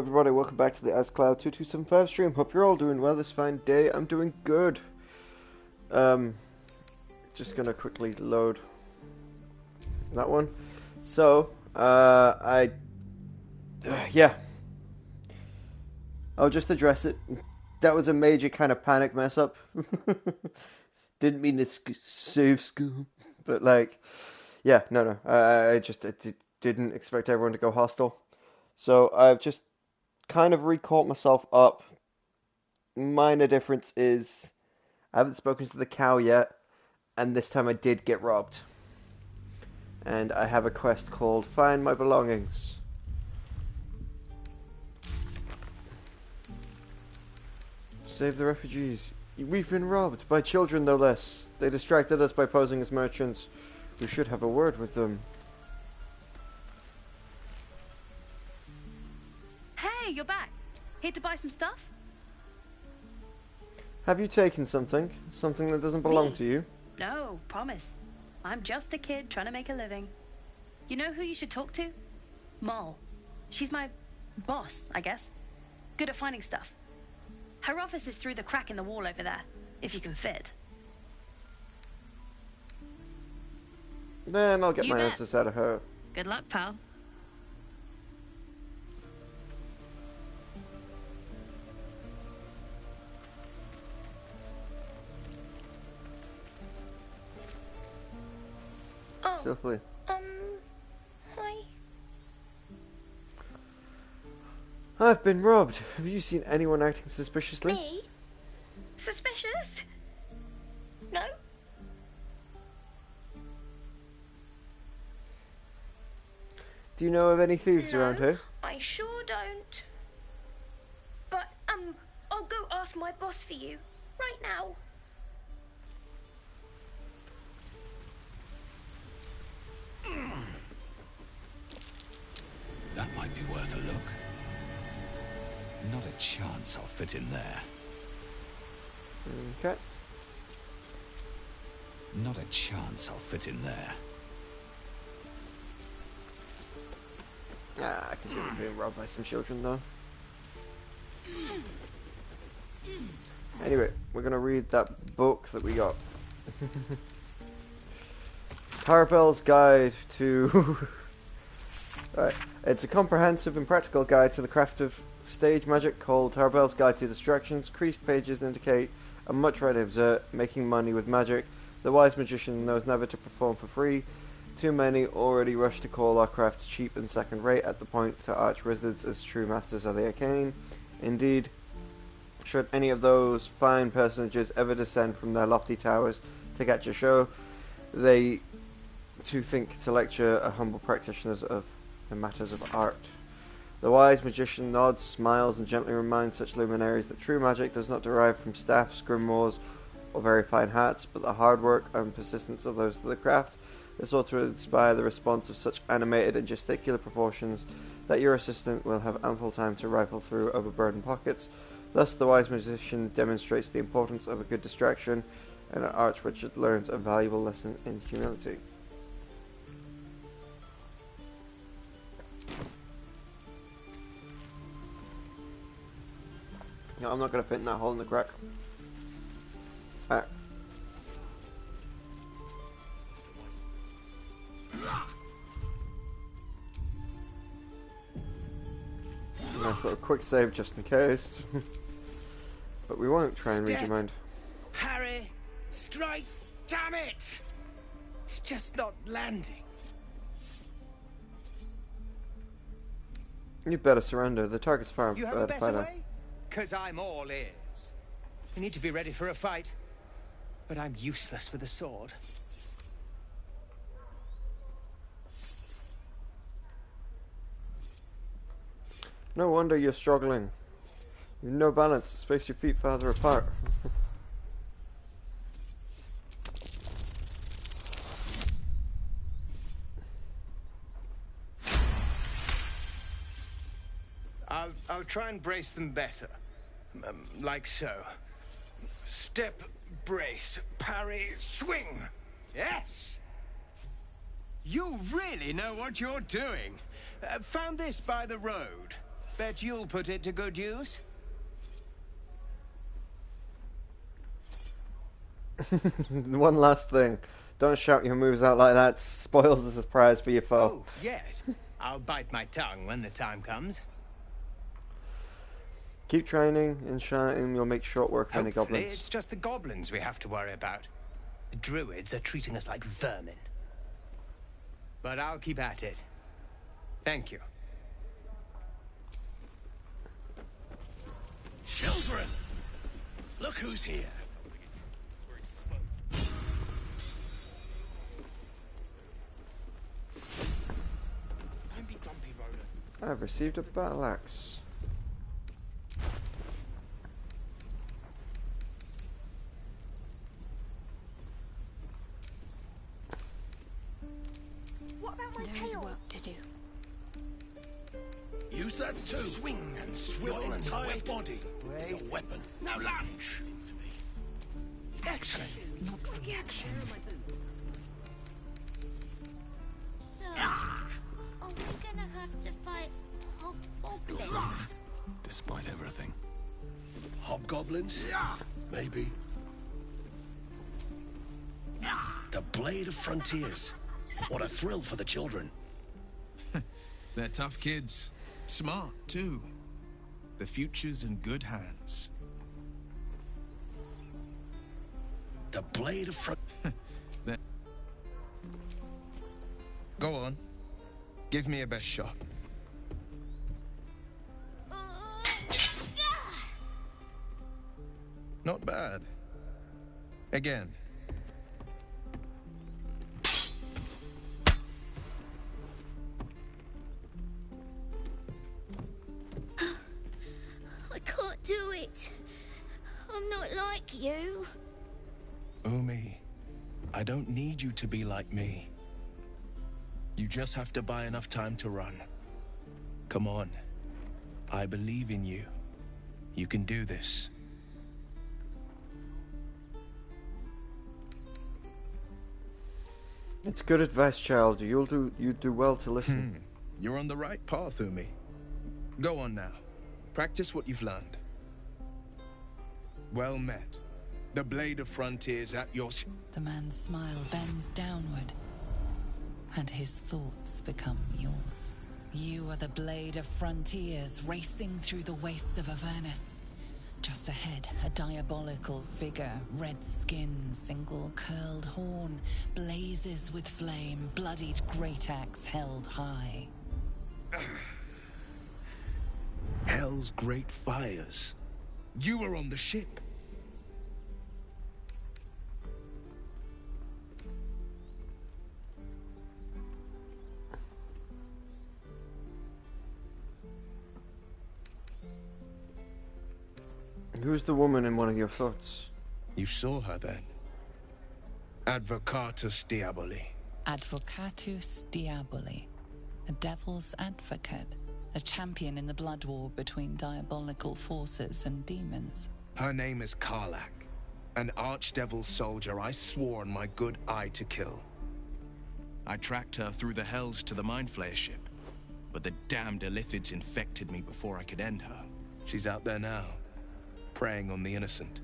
everybody, welcome back to the AsCloud2275 stream. Hope you're all doing well this fine day. I'm doing good. Just gonna quickly load that one. So, yeah. I'll just address it. That was a major kind of panic mess up. Didn't mean to save school, but like, yeah, no. I didn't expect everyone to go hostile. So I've just kind of recaught myself up. Minor difference is I haven't spoken to the cow yet, and this time I did get robbed. And I have a quest called Find My Belongings. Save the refugees. We've been robbed by children, no less. They distracted us by posing as merchants. We should have a word with them. Hey, you're back. Here to buy some stuff? Have you taken something? Something that doesn't belong to you? No, promise. I'm just a kid trying to make a living. You know who you should talk to? Moll. She's my boss, I guess. Good at finding stuff. Her office is through the crack in the wall over there, if you can fit. Then I'll get my answers out of her. Good luck, pal. Silly. Hi. I've been robbed. Have you seen anyone acting suspiciously? Me? Suspicious? No? Do you know of any thieves around here? I sure don't. But, I'll go ask my boss for you. Right now. That might be worth a look. Not a chance I'll fit in there. Okay. Not a chance I'll fit in there. I can do it being robbed by some children, though. Anyway, we're going to read that book that we got. Parabel's Guide to... Alright, it's a comprehensive and practical guide to the craft of stage magic called Parabel's Guide to Distractions. Creased pages indicate a much right exert, making money with magic. The wise magician knows never to perform for free. Too many already rush to call our craft cheap and second-rate at the point to arch-wizards as true masters of the arcane. Indeed, should any of those fine personages ever descend from their lofty towers to catch a show, they too think to lecture a humble practitioners of the matters of art. The wise magician nods, smiles, and gently reminds such luminaries that true magic does not derive from staffs, grimoires, or very fine hats, but the hard work and persistence of those of the craft. This ought to inspire the response of such animated and gesticular proportions that your assistant will have ample time to rifle through overburdened pockets. Thus, the wise magician demonstrates the importance of a good distraction, and an arch-wizard learns a valuable lesson in humility. No, I'm not going to fit in that hole in the crack. Alright. Nice little quick save just in case. But we won't try and read your mind. Harry, strike, damn it! It's just not landing. You better surrender. The target's far You have a better way? 'Cause I'm all ears. I need to be ready for a fight, but I'm useless with a sword. No wonder you're struggling. You've no balance. Space your feet farther apart. I'll try and brace them better. Like so. Step, brace, parry, swing. Yes! You really know what you're doing. Found this by the road. Bet you'll put it to good use. One last thing. Don't shout your moves out like that. Spoils the surprise for your foe. Oh, yes. I'll bite my tongue when the time comes. Keep training and shouting. You'll make short work of any Hopefully, goblins. it's just the goblins we have to worry about. The druids are treating us like vermin. But I'll keep at it. Thank you. Children! Look who's here. Don't be grumpy, Roland. I've received a battle axe. What about my There's tail? work to do. Use that too. Swing and swivel. Your entire body is a weapon. Now lunge! Excellent. Not reaction. So, are we gonna have to fight hobgoblins? Despite everything. Hobgoblins? Maybe. The Blade of Frontiers. What a thrill for the children. They're tough kids. Smart, too. The future's in good hands. The Blade of Go on. Give me a best shot. Not bad. Again. I can't do it. I'm not like you. Umi, I don't need you to be like me. You just have to buy enough time to run. Come on. I believe in you. You can do this. It's good advice, child. You do well to listen. You're on the right path, Umi. Go on now. Practice what you've learned. Well met. The Blade of Frontiers at your... The man's smile bends downward, and his thoughts become yours. You are the Blade of Frontiers, racing through the wastes of Avernus. Just ahead, a diabolical figure, red skin, single curled horn, blazes with flame, bloodied great axe held high. Hell's great fires. You were on the ship. Who's the woman in one of your thoughts? You saw her then. Advocatus Diaboli. Advocatus Diaboli, a devil's advocate, a champion in the blood war between diabolical forces and demons. Her name is Karlak, an archdevil soldier I swore on my good eye to kill. I tracked her through the hells to the Mind Flayer ship, but the damned Illithids infected me before I could end her. She's out there now, preying on the innocent.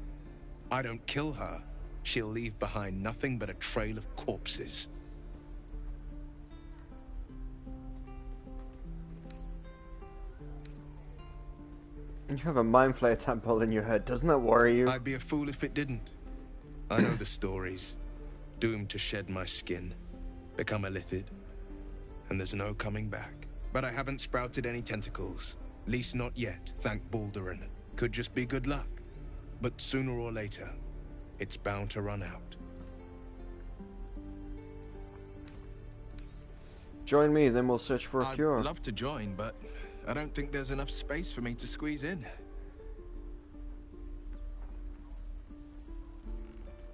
I don't kill her, she'll leave behind nothing but a trail of corpses. You have a Mind Flayer tadpole in your head. Doesn't that worry you? I'd be a fool if it didn't. I know the stories. Doomed to shed my skin, become a Illithid, and there's no coming back. But I haven't sprouted any tentacles. Least not yet, thank Baldur. Could just be good luck. But sooner or later, it's bound to run out. Join me, then we'll search for a cure. I'd love to join, but I don't think there's enough space for me to squeeze in.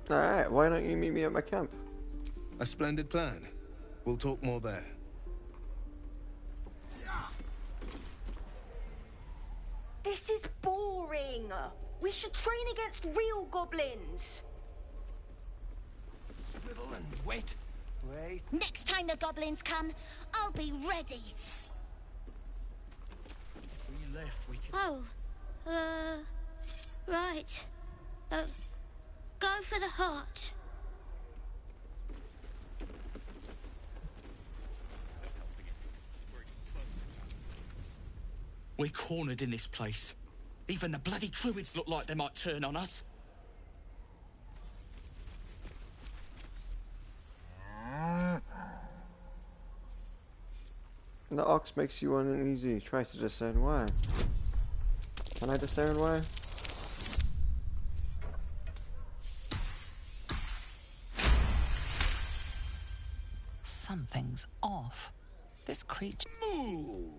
Alright, why don't you meet me at my camp? A splendid plan. We'll talk more there. This is boring. We should train against real goblins. Swivel and wait. Wait. Next time the goblins come, I'll be ready. We left, we can... Oh, right. Go for the heart. We're cornered in this place. Even the bloody druids look like they might turn on us. The ox makes you uneasy. Try to discern why. Can I discern why? Something's off. This creature... Moo!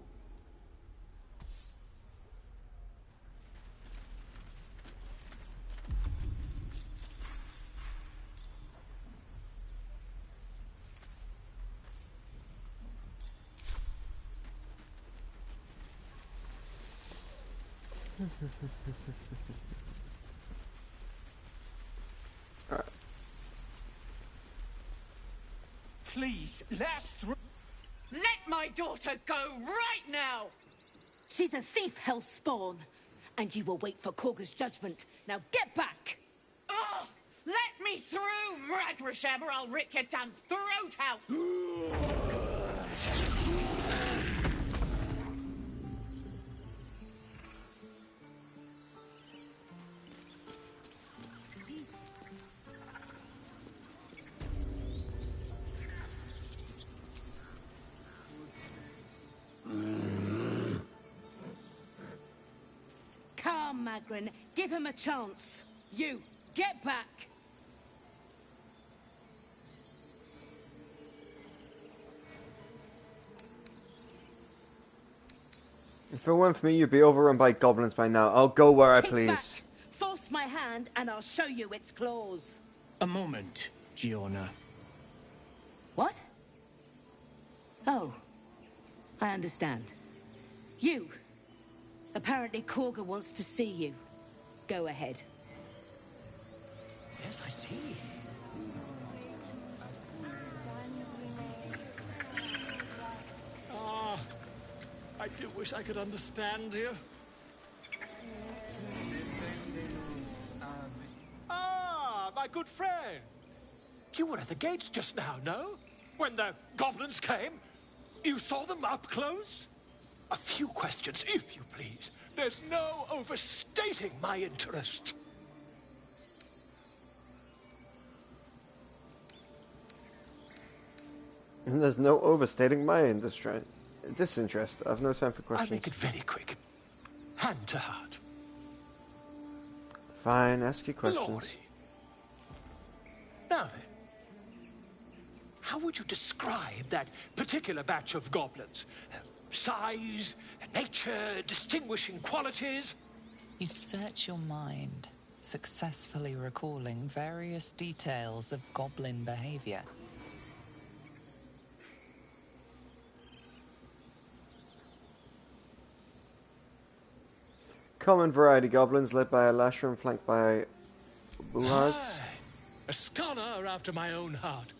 Please, let us through. Let my daughter go right now! She's a thief, hellspawn, and you will wait for Korga's judgment. Now get back! Oh, let me through, Ragrasham, or I'll rip your damn throat out! Come, Magrin, give him a chance. You, get back! If it weren't for me, you'd be overrun by goblins by now. I'll go where I please. Back. Force my hand, and I'll show you its claws. A moment, Giorna. What? Oh, I understand. You. Apparently Korga wants to see you. Go ahead. Yes, I see. Ah, I do wish I could understand you. Ah, my good friend. You were at the gates just now, no? When the goblins came? You saw them up close? A few questions, if you please. There's no overstating my interest. And there's no overstating my disinterest. I've no time for questions. I'll make it very quick. Hand to heart. Fine, ask your questions. Glory. Now then, how would you describe that particular batch of goblins? Size, nature, distinguishing qualities? You search your mind, successfully recalling various details of goblin behavior. Common variety goblins led by a lasher and flanked by bullards. Aye, a scholar after my own heart.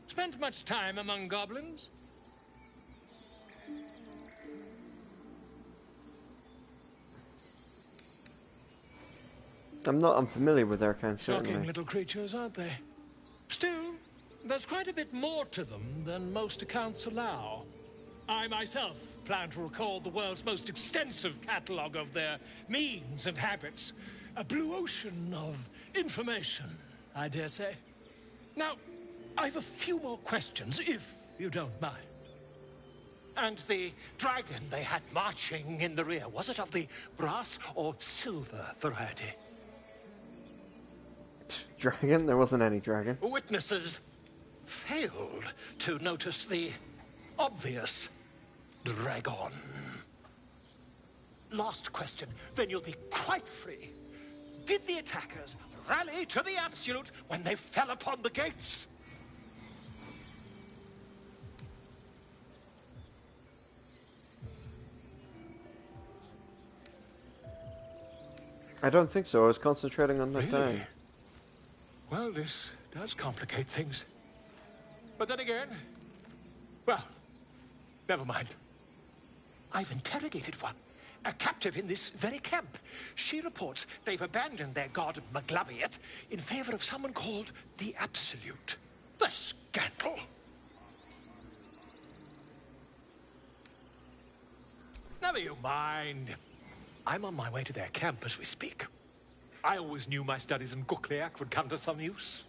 Spent much time among goblins? I'm not unfamiliar with their kind, Shocking certainly. little creatures, aren't they? Still, there's quite a bit more to them than most accounts allow. I myself plan to record the world's most extensive catalogue of their means and habits. A blue ocean of information, I dare say. Now, I've a few more questions, if you don't mind. And the dragon they had marching in the rear, was it of the brass or silver variety? Dragon? There wasn't any dragon. Witnesses failed to notice the obvious dragon. Last question, then you'll be quite free. Did the attackers rally to the absolute when they fell upon the gates? I don't think so. I was concentrating on the Really? thing. Well, this does complicate things. But then again, well, never mind. I've interrogated one, a captive in this very camp. She reports they've abandoned their god Maglabiet in favor of someone called the Absolute. The scandal! Never you mind. I'm on my way to their camp as we speak. I always knew my studies in Gukliak would come to some use.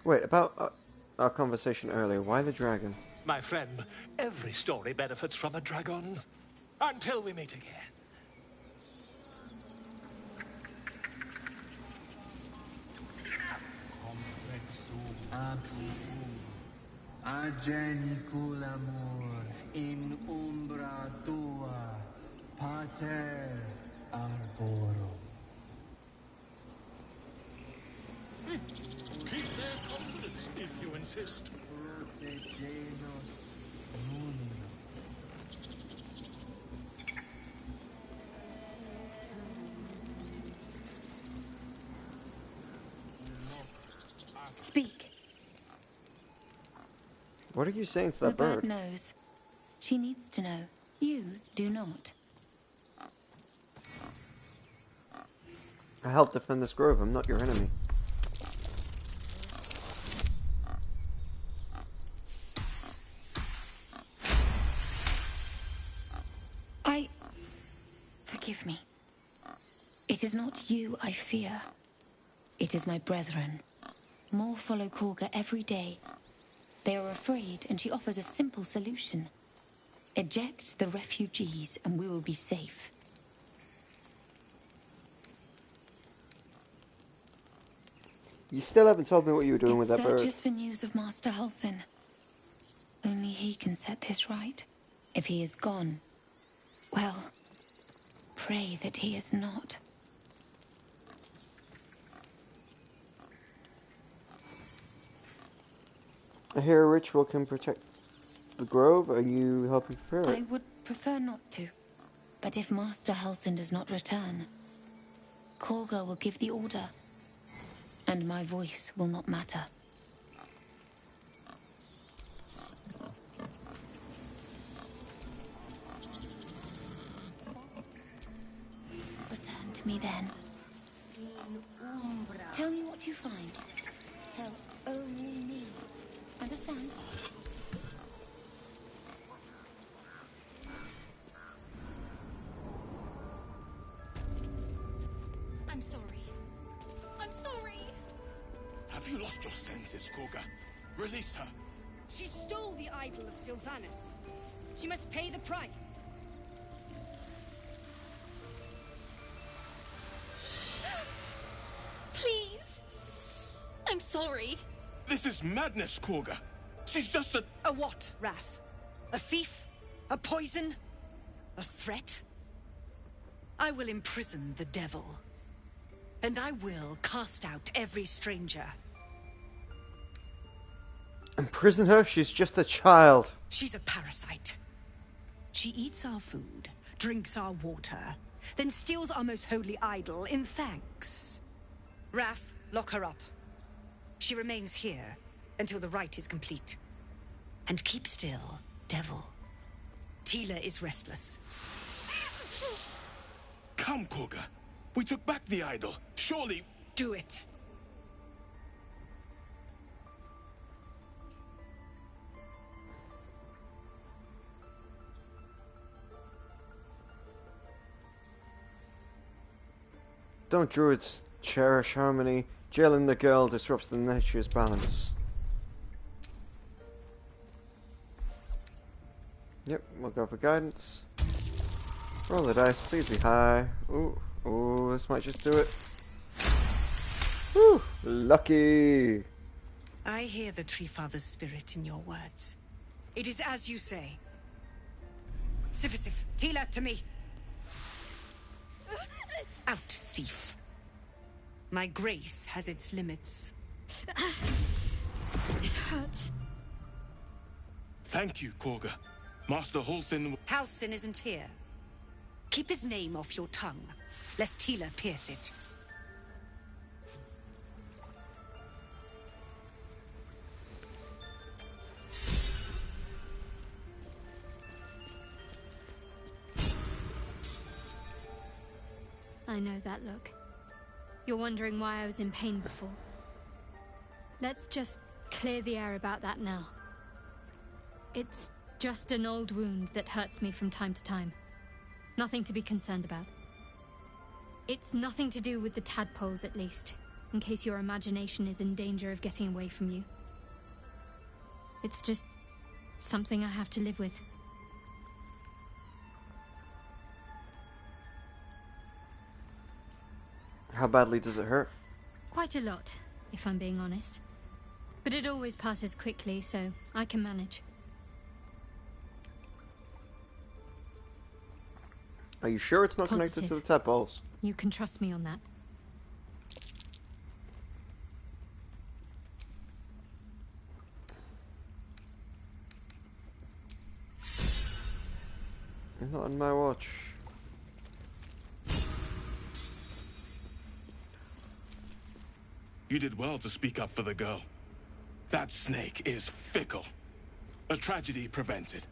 Wait, about our conversation earlier, why the dragon? My friend, every story benefits from a dragon. Until we meet again. Agenicul amor in umbra tua, pater arborum. Keep their confidence if you insist. Protegenos munum. Speak. What are you saying to that The bird? bird knows. She needs to know. You do not. I help defend this grove. I'm not your enemy. Forgive me. It is not you I fear. It is my brethren. More follow Korga every day. They are afraid, and she offers a simple solution. Eject the refugees, and we will be safe. You still haven't told me what you were doing with that bird. Searches for news of Master Halsin. Only he can set this right. If he is gone, well, pray that he is not. I hear a ritual can protect the grove. Are you helping prepare it? I would prefer not to. But if Master Halsin does not return, Korga will give the order. And my voice will not matter. Return to me then. Tell me what you find. Tell only me. Understand? I'm sorry. I'm sorry. Have you lost your senses, Korga? Release her. She stole the idol of Sylvanus. She must pay the price. Please. I'm sorry. This is madness, Korga. She's just a... A what, Wrath? A thief? A poison? A threat? I will imprison the devil. And I will cast out every stranger. Imprison her? She's just a child. She's a parasite. She eats our food, drinks our water, then steals our most holy idol in thanks. Wrath, lock her up. She remains here until the rite is complete. And keep still, devil. Tila is restless. Come, Korga. We took back the idol. Surely... Do it. Don't druids cherish harmony? Jailing the girl disrupts the nature's balance. Yep, we'll go for guidance. Roll the dice, please be high. Ooh, this might just do it. Woo, lucky! I hear the Tree Father's spirit in your words. It is as you say. Sifisif, Tila, to me. Out, thief. My grace has its limits. It hurts. Thank you, Korga. Master Halsin... Halsin isn't here. Keep his name off your tongue, lest Tila pierce it. I know that look. You're wondering why I was in pain before. Let's just clear the air about that now. It's just an old wound that hurts me from time to time. Nothing to be concerned about. It's nothing to do with the tadpoles, at least, in case your imagination is in danger of getting away from you. It's just something I have to live with. How badly does it hurt? Quite a lot, if I'm being honest. But it always passes quickly, so I can manage. Are you sure it's not connected to the tadpoles? You can trust me on that. Not on my watch. You did well to speak up for the girl. That snake is fickle. A tragedy prevented.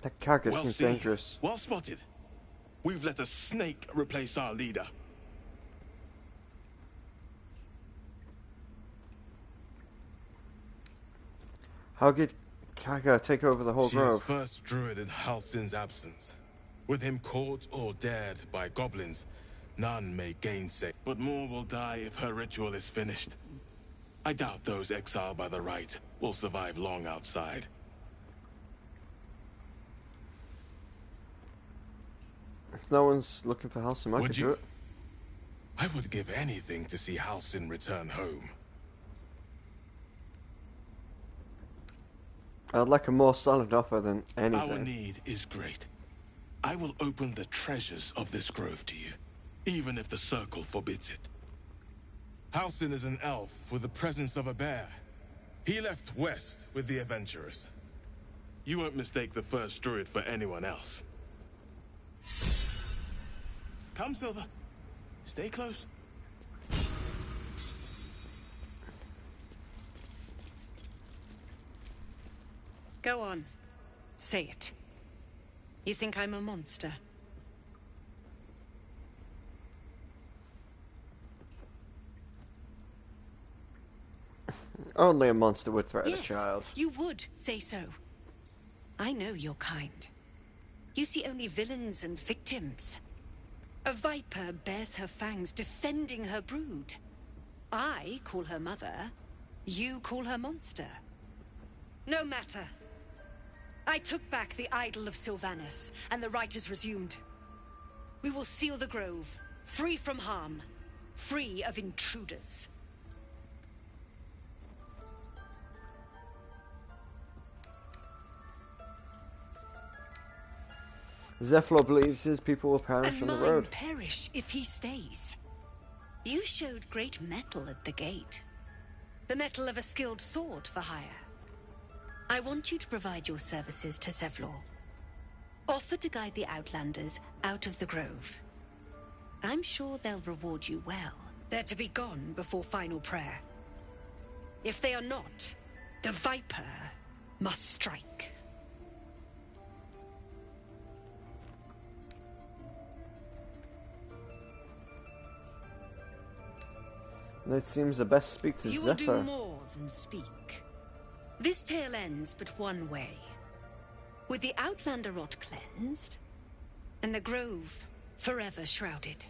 That carcass seems dangerous. Well spotted. We've let a snake replace our leader. How did Kaga take over the whole She grove? is first druid in Halsin's absence. With him caught or dared by goblins, none may gainsay. But more will die if her ritual is finished. I doubt those exiled by the right will survive long outside. If no one's looking for Halsin, I could do it. I would give anything to see Halsin return home. I'd like a more solid offer than anything. Our need is great. I will open the treasures of this grove to you, even if the circle forbids it. Halsin is an elf with the presence of a bear. He left west with the adventurers. You won't mistake the first druid for anyone else. Come, Silver. Stay close. Go on. Say it. You think I'm a monster? Only a monster would threaten Yes, a child. you would say so. I know your kind. You see only villains and victims. A viper bears her fangs defending her brood. I call her mother. You call her monster. No matter. I took back the idol of Sylvanus, and the rite is resumed. We will seal the grove, free from harm, free of intruders. Zephyr believes his people will perish on the road. And mine perish if he stays. You showed great mettle at the gate. The mettle of a skilled sword for hire. I want you to provide your services to Zevlor. Offer to guide the Outlanders out of the grove. I'm sure they'll reward you well. They're to be gone before final prayer. If they are not, the Viper must strike. It seems the best speak to You Zephyr. will do more than speak. This tale ends but one way. With the Outlander rot cleansed, and the grove forever shrouded.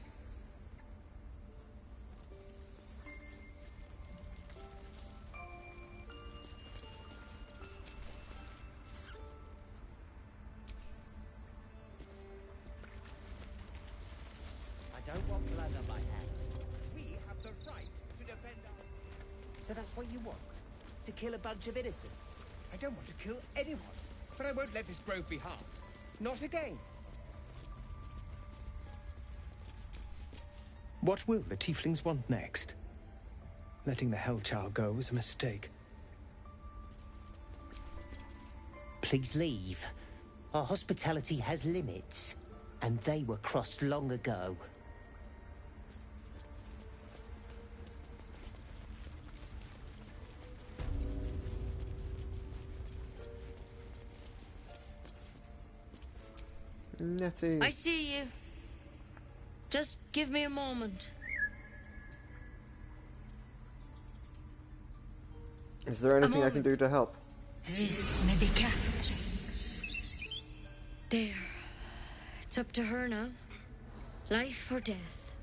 I don't want blood on my hands. We have the right to defend our... So that's what you want? To kill a bunch of innocents? I don't want to kill anyone, but I won't let this grove be harmed. Not again. What will the tieflings want next? Letting the Hellchild go was a mistake. Please leave. Our hospitality has limits, and they were crossed long ago. Nettie. I see you. Just give me a moment. Is there anything I can do to help? This may be captured. There. It's up to her now. Life or death.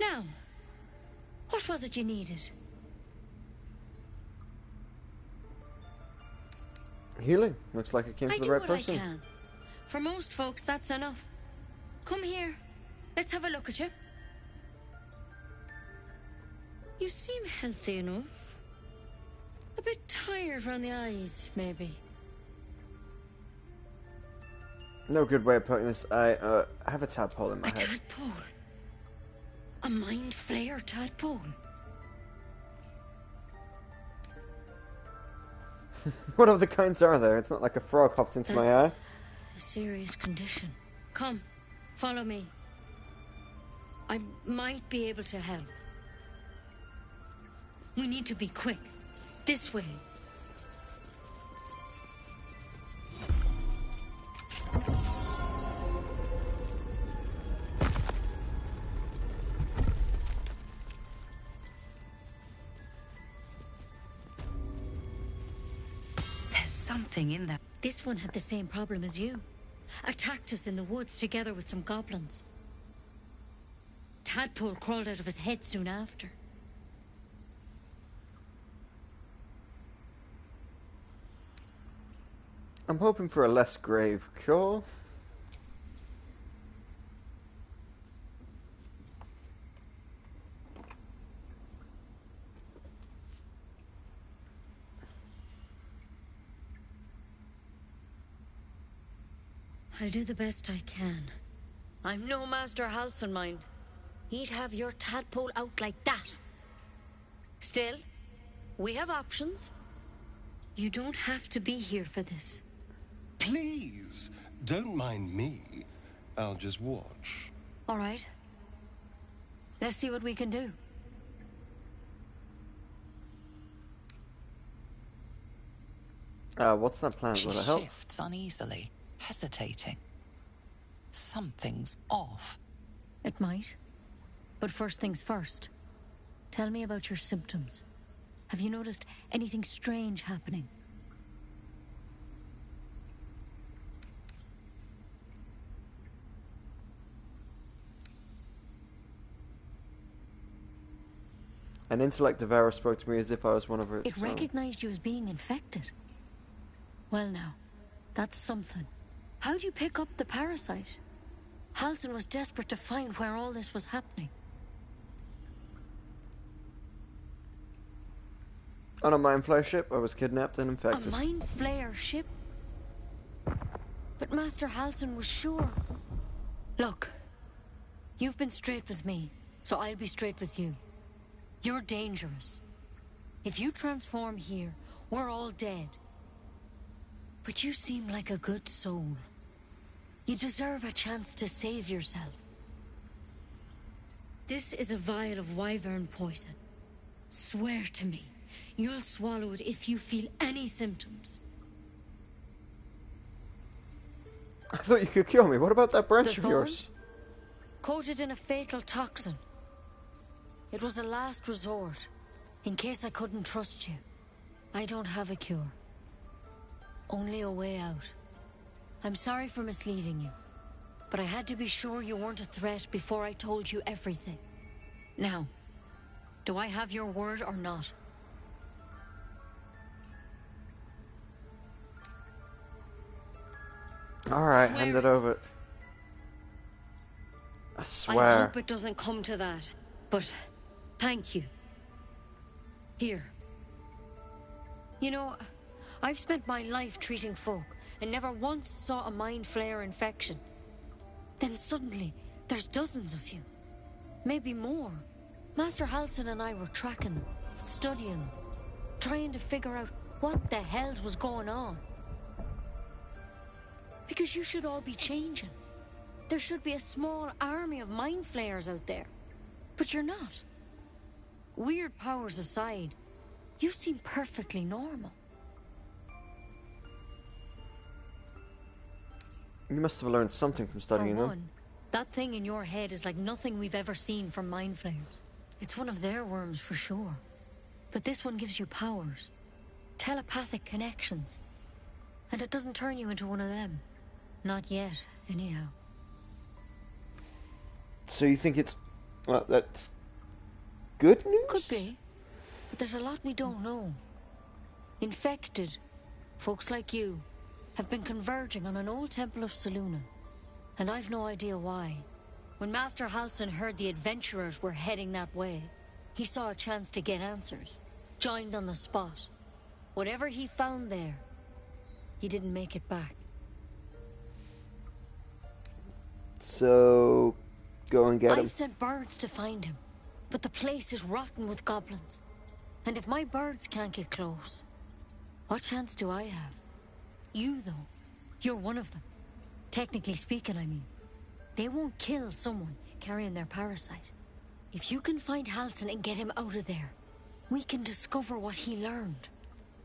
Now, what was it you needed? Healing. Looks like it came to the right person. I can. For most folks, that's enough. Come here. Let's have a look at you. You seem healthy enough. A bit tired around the eyes, maybe. No good way of putting this. I have a tadpole in my head. A tadpole? A mind flayer tadpole? What other kinds are there? It's not like a frog hopped into my eye. A serious condition. Come, follow me. I might be able to help. We need to be quick. This way. There's something in there. This one had the same problem as you. Attacked us in the woods together with some goblins. Tadpole crawled out of his head soon after. I'm hoping for a less grave cure. I'll do the best I can. I'm no Master Halcyon, mind. He'd have your tadpole out like that. Still, we have options. You don't have to be here for this. Please, don't mind me. I'll just watch. All right. Let's see what we can do. What's that plan? She Will it help? shifts uneasily, hesitating. Something's off. It might. But first things first. Tell me about your symptoms. Have you noticed anything strange happening? An intellect devourer spoke to me as if I was one of its It recognized you as being infected. Well now, that's something. How'd you pick up the parasite? Halcyon was desperate to find where all this was happening. On a mind flayer ship, I was kidnapped and infected. A mind flayer ship? But Master Halcyon was sure. Look, you've been straight with me, so I'll be straight with you. You're dangerous. If you transform here, we're all dead. But you seem like a good soul. You deserve a chance to save yourself. This is a vial of wyvern poison. Swear to me, you'll swallow it if you feel any symptoms. I thought you could cure me. What about that branch The of yours? Coated in a fatal toxin. It was a last resort, in case I couldn't trust you. I don't have a cure. Only a way out. I'm sorry for misleading you, but I had to be sure you weren't a threat before I told you everything. Now, do I have your word or not? Alright, hand it over. I swear. I hope it doesn't come to that, but thank you. Here. You know, I've spent my life treating folk and never once saw a mind flayer infection. Then suddenly, there's dozens of you. Maybe more. Master Halcyon and I were tracking them, studying them, trying to figure out what the hells was going on. Because you should all be changing. There should be a small army of mind flayers out there. But you're not. Weird powers aside, you seem perfectly normal. You must have learned something from studying For them. one, That thing in your head is like nothing we've ever seen from mind flayers. It's one of their worms for sure. But this one gives you powers. Telepathic connections. And it doesn't turn you into one of them. Not yet, anyhow. So you think it's... well, that's... good news? Could be. But there's a lot we don't know. Infected, folks like you, have been converging on an old temple of Selûne. And I've no idea why. When Master Halsin heard the adventurers were heading that way, he saw a chance to get answers. Joined on the spot. Whatever he found there, he didn't make it back. So... go and get him. I've sent birds to find him. But the place is rotten with goblins. And if my birds can't get close, what chance do I have? You, though. You're one of them. Technically speaking, I mean. They won't kill someone carrying their parasite. If you can find Halsin and get him out of there, we can discover what he learned.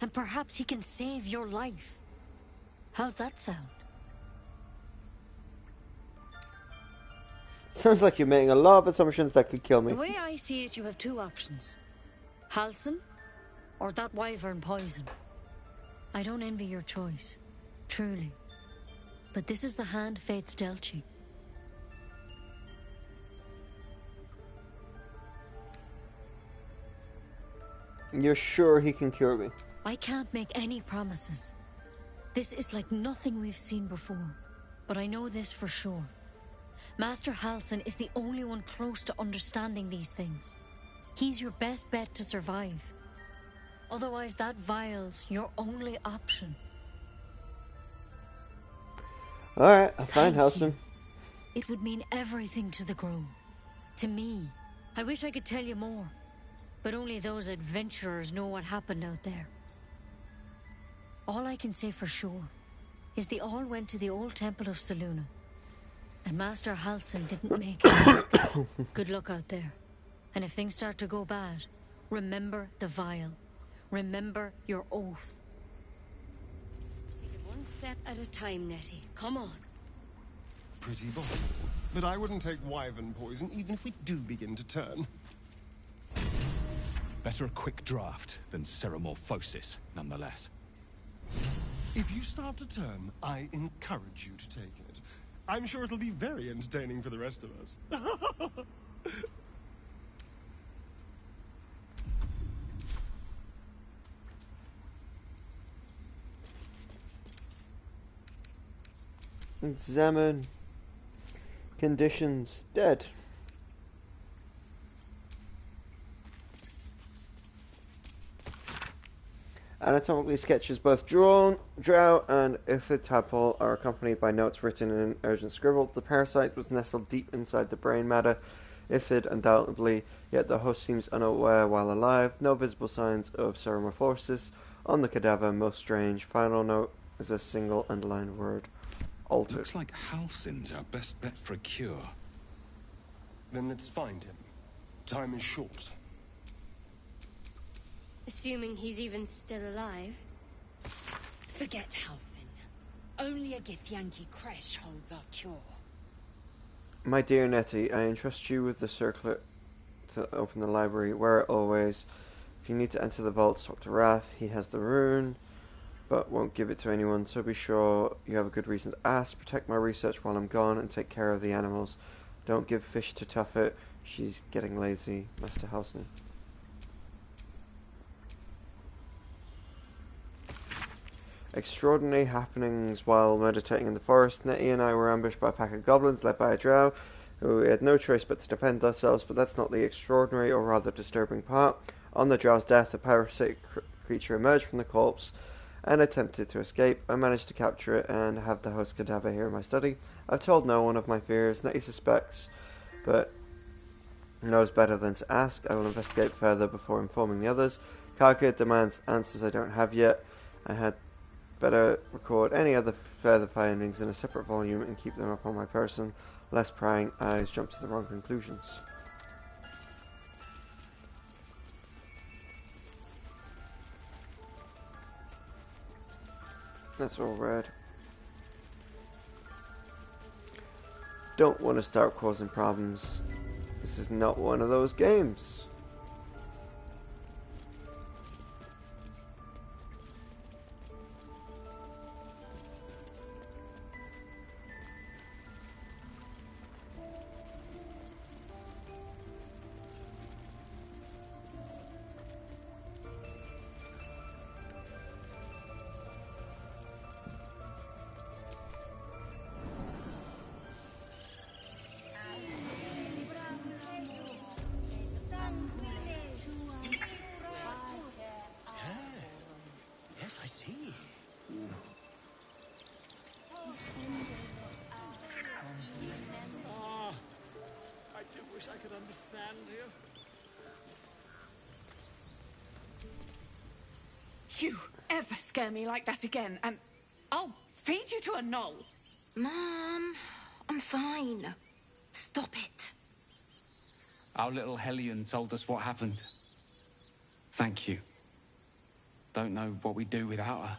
And perhaps he can save your life. How's that sound? Sounds like you're making a lot of assumptions that could kill me. The way I see it, you have two options. Halsin, or that wyvern poison. I don't envy your choice. Truly. But this is the hand fate's dealt you. You're sure he can cure me? I can't make any promises. This is like nothing we've seen before. But I know this for sure. Master Halsin is the only one close to understanding these things. He's your best bet to survive. Otherwise, that vial's your only option. Alright, I'll find Halsin. It would mean everything to the Grove. To me. I wish I could tell you more. But only those adventurers know what happened out there. All I can say for sure is they all went to the old temple of Selûne. And Master Halsin didn't make it. Good luck out there. And if things start to go bad, remember the vial. Remember your oath. Take it one step at a time, Nettie. Come on. Pretty boy. But I wouldn't take wyvern poison even if we do begin to turn. Better a quick draft than ceremorphosis, nonetheless. If you start to turn, I encourage you to take it. I'm sure it'll be very entertaining for the rest of us. Examine. Conditions. Dead. Anatomically, sketches both Drow and Ithid tadpole are accompanied by notes written in an urgent scribble. The parasite was nestled deep inside the brain matter. Ithid undoubtedly, yet the host seems unaware while alive. No visible signs of ceremorphosis on the cadaver. Most strange. Final note is a single underlined word. Altered. Looks like Halsin's our best bet for a cure. Then let's find him. Time is short. Assuming he's even still alive. Forget Halsin. Only a Githyanki Kresh holds our cure. My dear Nettie, I entrust you with the circlet to open the library. Wear it always. If you need to enter the vaults, talk to Wrath. He has the rune, but won't give it to anyone, so be sure you have a good reason to ask. Protect my research while I'm gone, and take care of the animals. Don't give fish to Tuffet. She's getting lazy. Master Halsin. Extraordinary happenings while meditating in the forest. Nettie and I were ambushed by a pack of goblins led by a drow, who we had no choice but to defend ourselves, but that's not the extraordinary or rather disturbing part. On the drow's death, a parasitic creature emerged from the corpse and attempted to escape. I managed to capture it and have the host cadaver here in my study. I've told no one of my fears. Nettie suspects, but knows better than to ask. I will investigate further before informing the others. Karka demands answers I don't have yet. I had better record any other further findings in a separate volume and keep them upon my person, lest prying eyes jump to the wrong conclusions. That's all read. don't want to start causing problems. This is not one of those games. Yes, I see. Ah, I do wish I could understand you. You ever scare me like that again, and I'll feed you to a knoll. Mom, I'm fine. Stop it. Our little Hellion told us what happened. Thank you. Don't know what we'd do without her.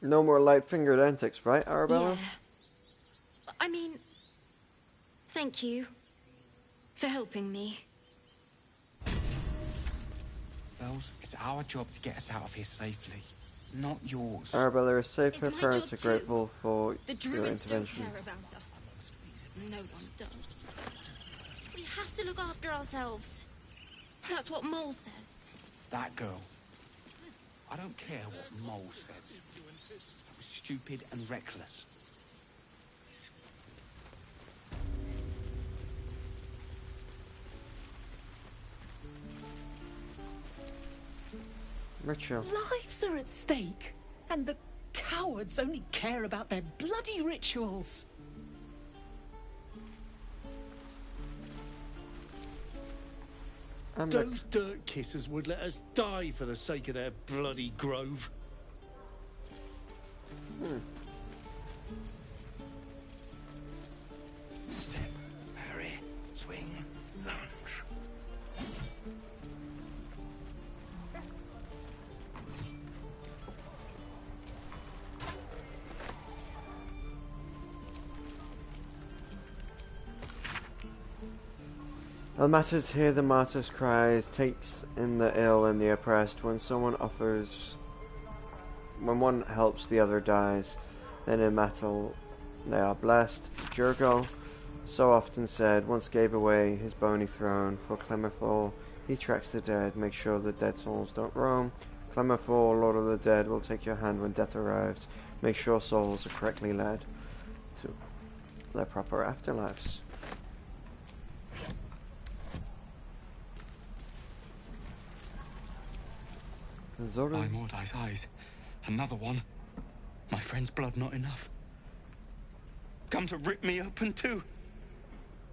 No more light-fingered antics, right, Arabella? Yeah. I mean, thank you for helping me. Bells, it's our job to get us out of here safely, not yours. Arabella is safe. Her It's my parents job are grateful for The your druids don't intervention. care about us. No one does. We have to look after ourselves. That's what Mole says. That girl. I don't care what Mole says. That was stupid and reckless. Ritual. Lives are at stake, and the cowards only care about their bloody rituals. Those dirt kissers would let us die for the sake of their bloody grove. Step, parry, swing, lunge. All martyrs hear the martyr's cries, takes in the ill and the oppressed. When one helps, the other dies. Then in battle they are blessed. Jurgo so often said, once gave away his bony throne for Clemerfall. He tracks the dead, makes sure the dead souls don't roam. Clemerfall, Lord of the Dead, will take your hand when death arrives. Make sure souls are correctly led to their proper afterlives. By Mordai's eyes. Another one. My friend's blood not enough. Come to rip me open too.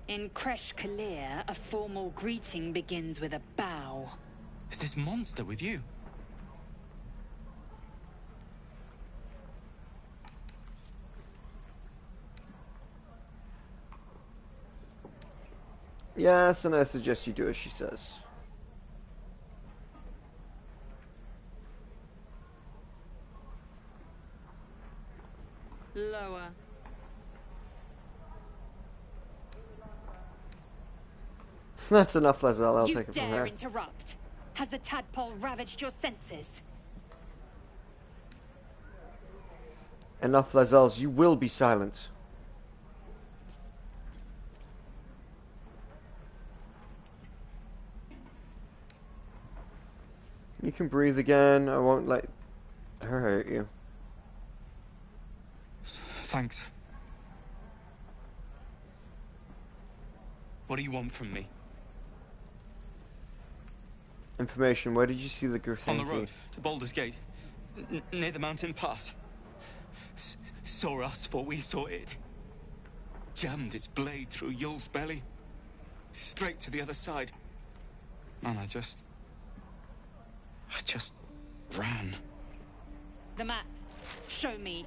In Kresh Kalir, a formal greeting begins with a bow. Is this monster with you? Yes, and I suggest you do as she says. Lower. That's enough, Leslie. I'll You take it from dare here. interrupt? Has the tadpole ravaged your senses? Enough, Lazelles. You will be silent. You can breathe again. I won't let her hurt you. Thanks. What do you want from me? Information. Where did you see the Gurthanki? On the road to Baldur's Gate, near the mountain pass. Saw us before we saw it. Jammed its blade through Yul's belly, straight to the other side. And I just ran. The map. Show me.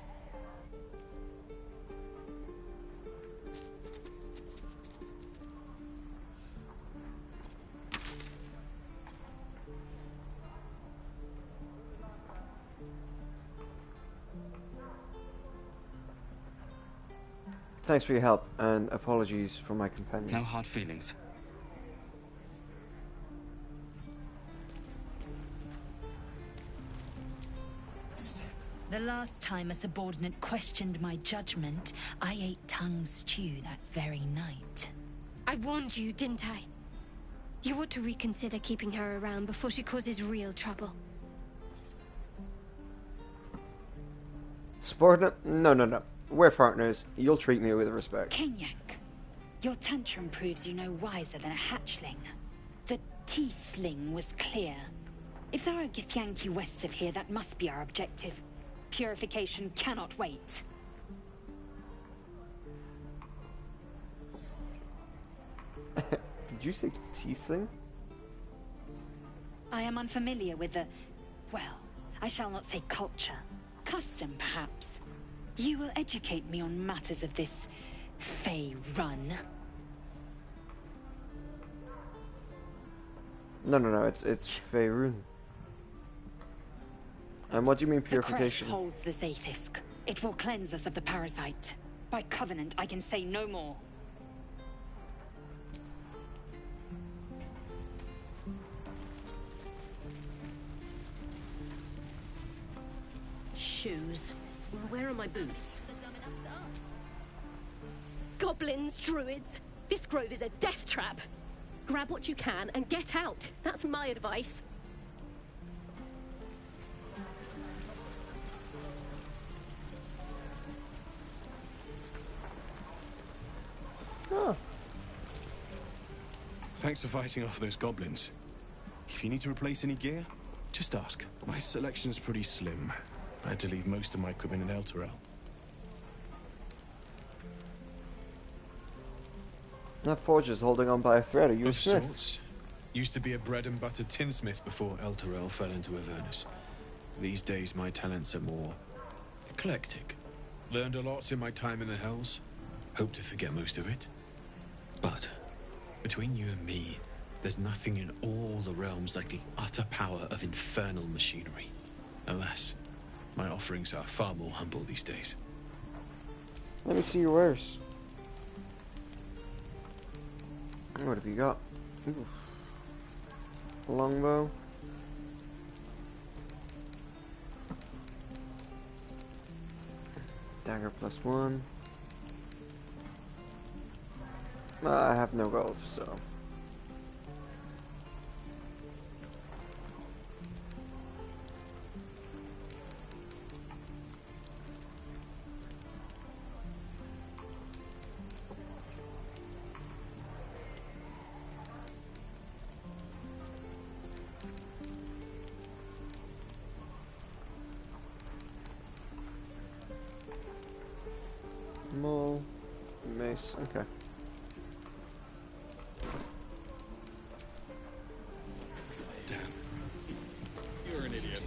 Thanks for your help, and apologies for my companion. No hard feelings. The last time a subordinate questioned my judgment, I ate tongue stew that very night. I warned you, didn't I? You ought to reconsider keeping her around before she causes real trouble. Subordinate? No. We're partners. You'll treat me with respect. Kenyak, your tantrum proves you no wiser than a hatchling. The tiefling was clear. If there are Githyanki west of here, that must be our objective. Purification cannot wait. Did you say tiefling? I am unfamiliar with the... well, I shall not say culture. Custom, perhaps. You will educate me on matters of this Fey run. No, it's Faerun. And what do you mean purification? The Kresh holds the Zaithisk. It will cleanse us of the parasite. By covenant, I can say no more. Shoes. Where are my boots? Goblins, druids. This grove is a death trap. Grab what you can and get out. That's my advice. Oh. Thanks for fighting off those goblins. If you need to replace any gear, just ask. My selection's pretty slim. I had to leave most of my equipment in Elturel. That forger's holding on by a thread. Are you a smith? Sorts. Used to be a bread and butter tinsmith before Elturel fell into Avernus. These days my talents are more eclectic. Learned a lot in my time in the Hells. Hope to forget most of it. But between you and me, there's nothing in all the realms like the utter power of infernal machinery. Alas, my offerings are far more humble these days. Let me see your wares. What have you got? Oof. Longbow. Dagger +1. I have no gold, so... Mole, mace, okay. Damn. You're an idiot.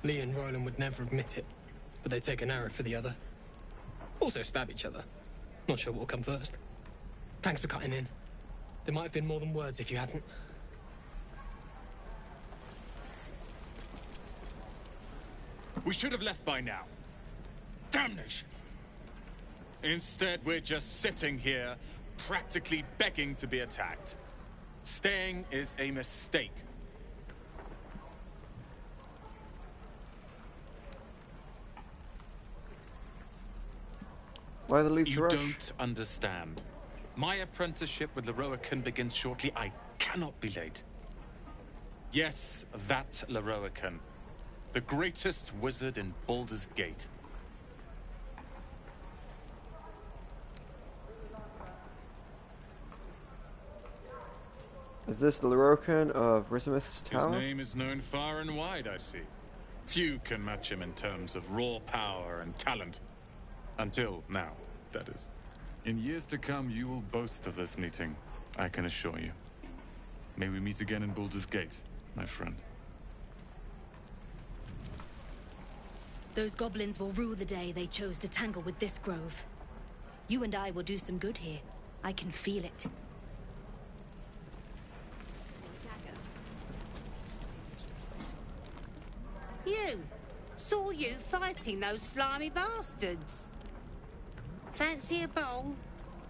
Lee and Roland would never admit it, but they take an arrow for the other. Also stab each other. Not sure what will come first. Thanks for cutting in. There might have been more than words if you hadn't. We should have left by now. Damnation! Instead, we're just sitting here, practically begging to be attacked. Staying is a mistake. Why the leave to You rush? don't understand. My apprenticeship with Leroican begins shortly. I cannot be late. Yes, that Leroican. The greatest wizard in Baldur's Gate. Is this the Leroican of Rissamith's His tower? name is known far and wide, I see. Few can match him in terms of raw power and talent. Until now, that is. In years to come, you will boast of this meeting, I can assure you. May we meet again in Baldur's Gate, my friend. Those goblins will rue the day they chose to tangle with this grove. You and I will do some good here. I can feel it. you fighting those slimy bastards. Fancy a bowl?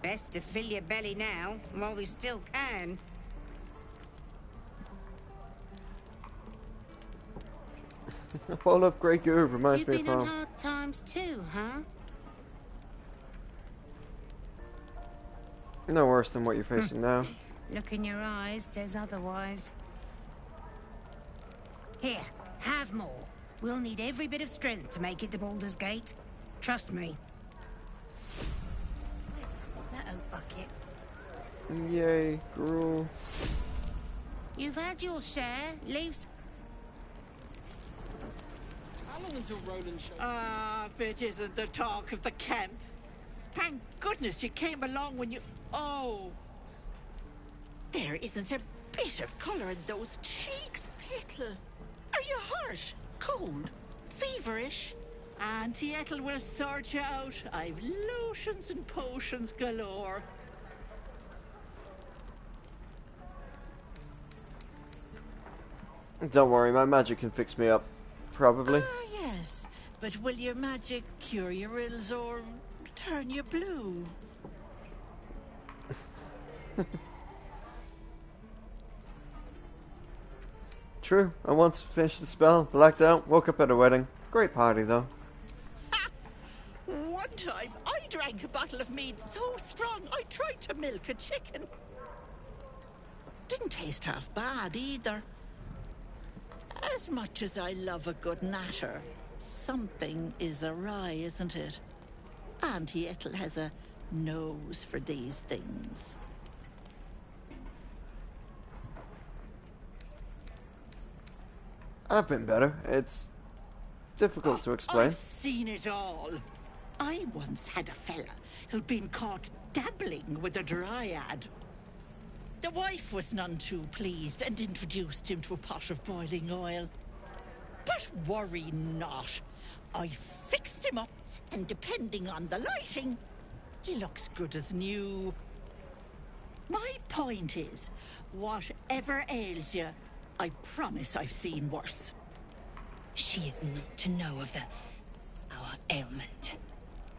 Best to fill your belly now, while we still can. A bowl of grey goo reminds me of You've been on home. hard times too, huh? No worse than what you're facing now. Look in your eyes says otherwise. Here, have more. We'll need every bit of strength to make it to Baldur's Gate. Trust me. Where's that oat bucket? Yay, gruel. You've had your share. Leave. How long until Roland shows? If it isn't the talk of the camp. Thank goodness you came along when you... Oh. There isn't a bit of colour in those cheeks, Petal. Are you hurt? Cold? Feverish? Auntie Ethel will sort you out. I've lotions and potions galore. Don't worry, my magic can fix me up. Probably. Ah, yes. But will your magic cure your ills or turn you blue? True, I once finished the spell, blacked out, woke up at a wedding. Great party, though. One time, I drank a bottle of mead so strong, I tried to milk a chicken. Didn't taste half bad, either. As much as I love a good natter, something is awry, isn't it? Auntie Ethel has a nose for these things. I've been better. It's difficult to explain. I've seen it all. I once had a fella who'd been caught dabbling with a dryad. The wife was none too pleased and introduced him to a pot of boiling oil. But worry not. I fixed him up, and depending on the lighting, he looks good as new. My point is, whatever ails you, I promise I've seen worse. She is not to know of our ailment.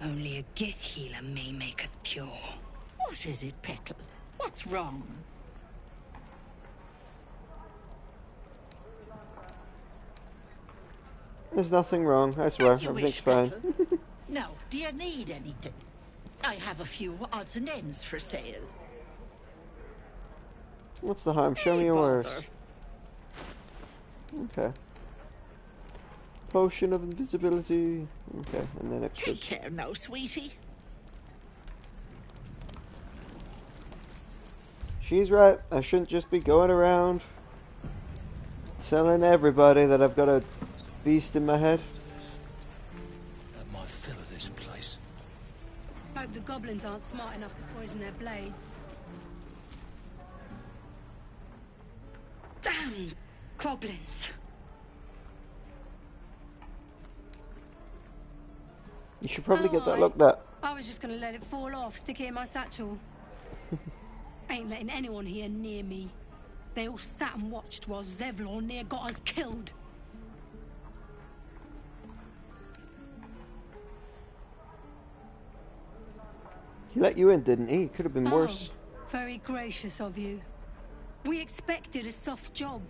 Only a Gith healer may make us pure. What is it, Petal? What's wrong? There's nothing wrong, I swear. As you Everything's wish, fine. Petal. Now, do you need anything? I have a few odds and ends for sale. What's the harm? Show me your wares. Okay. Potion of invisibility. Okay, and then extras. Take care now, sweetie. She's right. I shouldn't just be going around telling everybody that I've got a beast in my head. Have my fill of this place. Hope the goblins aren't smart enough to poison their blades. Damn goblins! You should probably get that looked at. I was just gonna let it fall off, stick it in my satchel. Ain't letting anyone here near me. They all sat and watched while Zevlor near got us killed. He let you in, didn't he? Could have been worse. Very gracious of you. We expected a soft job.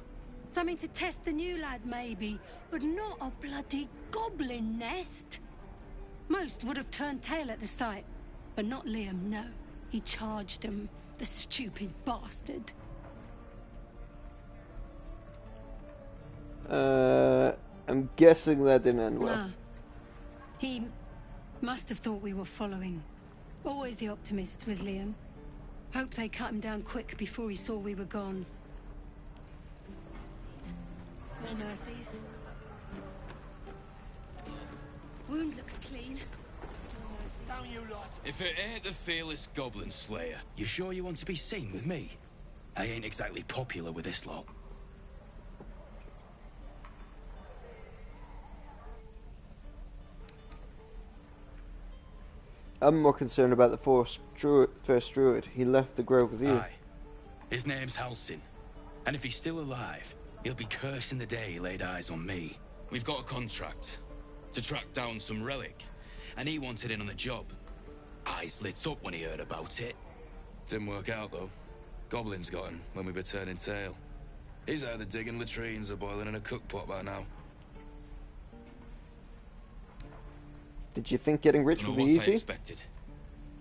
Something to test the new lad, maybe. But not a bloody goblin nest. Most would have turned tail at the sight. But not Liam, no. He charged him, the stupid bastard. I'm guessing that didn't end well. Nah. He must have thought we were following. Always the optimist was Liam. Hoped they cut him down quick before he saw we were gone. Small mercies. Wound looks clean. Down you lot. If it ain't the fearless goblin slayer, you sure you want to be seen with me? I ain't exactly popular with this lot. I'm more concerned about the first druid. He left the grove with you. Aye. His name's Halsin. And if he's still alive, he'll be cursing the day he laid eyes on me. We've got a contract. to track down some relic, and he wanted in on the job. Eyes lit up when he heard about it. Didn't work out, though. Goblins got him when we were turning tail. He's either digging latrines or boiling in a cookpot by now. Did you think getting rich would be What I easy? expected.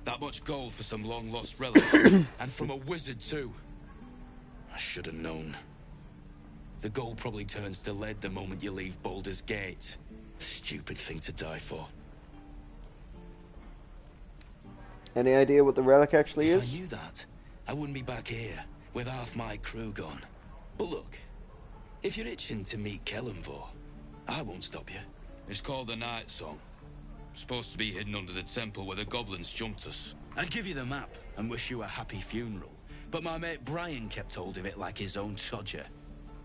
That much gold for some long-lost relic, and from a wizard, too. I should have known. The gold probably turns to lead the moment you leave Baldur's Gate. Stupid thing to die for. Any idea what the relic actually If is? I knew that, I wouldn't be back here with half my crew gone. But look, if you're itching to meet Kellenvor, I won't stop you. It's called the Night Song. Supposed to be hidden under the temple where the goblins jumped us. I'd give you the map and wish you a happy funeral, but my mate Brian kept hold of it like his own Todger.